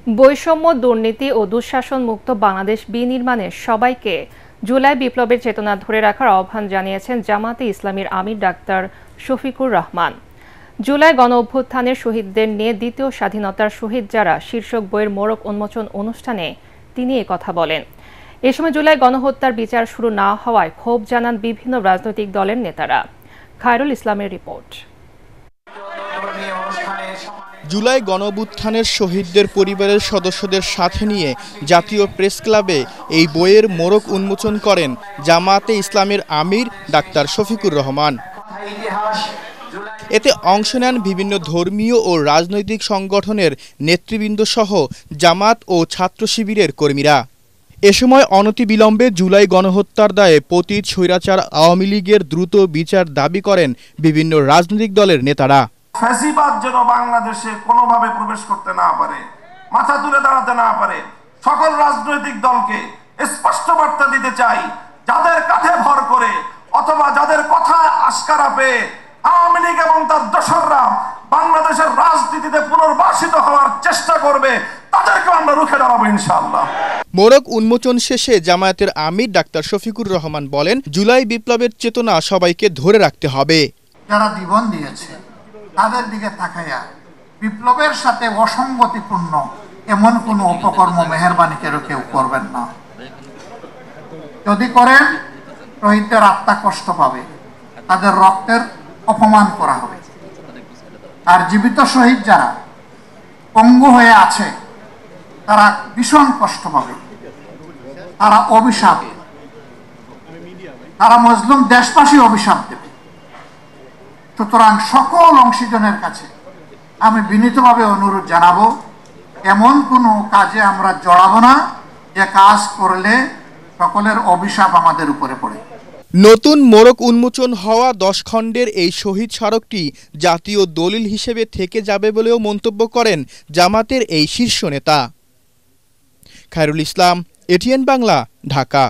বৈষম্য, দুর্নীতি ও দুঃশাসন মুক্ত বাংলাদেশ বিনির্মাণে সবাইকে জুলাই বিপ্লবের চেতনা ধরে রাখার আহ্বান জানিয়েছেন জামায়াতে ইসলামীর আমির ডাক্তার শফিকুর রহমান। জুলাই গণঅভ্যুত্থানের শহীদদের নিয়ে দ্বিতীয় স্বাধীনতার শহীদ যারা শীর্ষক বইয়ের মোড়ক উন্মোচন অনুষ্ঠানে তিনি কথা বলেন। এ সময় জুলাই গণহত্যার বিচার শুরু না হওয়ায় ক্ষোভ জানান বিভিন্ন রাজনৈতিক দলের নেতারা। খায়রুল ইসলামের রিপোর্ট। জুলাই গণঅভ্যুত্থানের শহীদদের পরিবারের সদস্যদের সাথে নিয়ে জাতীয় প্রেস ক্লাবে এই বইয়ের মোড়ক উন্মোচন করেন জামায়াতে ইসলামীর আমির ডাক্তার শফিকুর রহমান। এতে অংশ নেন বিভিন্ন ধর্মীয় ও রাজনৈতিক সংগঠনের নেতৃবৃন্দ সহ জামাত ও ছাত্র শিবিরের কর্মীরা। এ সময় অনতিবিলম্বে জুলাই গণহত্যার দায়ে পতিত স্বৈরাচার আওয়ামী লীগের দ্রুত বিচার দাবি করেন বিভিন্ন রাজনৈতিক দলের নেতারা। ফ্যাসিবাদ যেন বাংলাদেশে কোনোভাবে প্রবেশ করতে না পারে, মাথা তুলে দাঁড়াতে না পারে, সকল রাজনৈতিক দলকে স্পষ্ট বার্তা দিতে চাই, যাদের কাঁধে ভর করে অথবা যাদের কথা আশকারা পেয়ে আওয়ামী লীগ এবং তার দোসররা বাংলাদেশের রাজনীতিতে পুনর্বাসিত হওয়ার চেষ্টা করবে, তাদেরকে আমরা রুখে দাঁড়াবো ইনশাআল্লাহ। মোড়ক উন্মোচন শেষে জামায়াতের আমির ডাক্তার শফিকুর রহমান বলেন, জুলাই বিপ্লবের চেতনা সবাইকে ধরে রাখতে হবে। যারা জীবন দিয়েছে তাদের দিকে তাকাইয়া বিপ্লবের সাথে অসঙ্গতিপূর্ণ এমন কোনো অপকর্ম মেহেরবানি কেউ করবেন না। যদি করেন শহীদদের আত্মা কষ্ট পাবে, তাদের রক্তের অপমান করা হবে। আর জীবিত শহীদ যারা পঙ্গু হয়ে আছে তারা ভীষণ কষ্ট পাবে, তারা অভিশাপ, তারা মজলুম দেশবাসী অভিশাপ দেবে। সুতরাং সকল অংশীজনের কাছে আমি বিনীতভাবে অনুরোধ জানাবো, এমন কোনো কাজে আমরা জড়াবো না যে কাজ করলে সকলের অভিশাপ আমাদের উপরে পড়ে। নতুন মোড়ক উন্মোচন হওয়া 10 খণ্ডের এই শহীদ স্মারকটি জাতীয় দলিল হিসেবে থেকে যাবে বলেও মন্তব্য করেন জামাতের এই শীর্ষ নেতা। খায়রুল ইসলাম, এটিএন বাংলা, ঢাকা।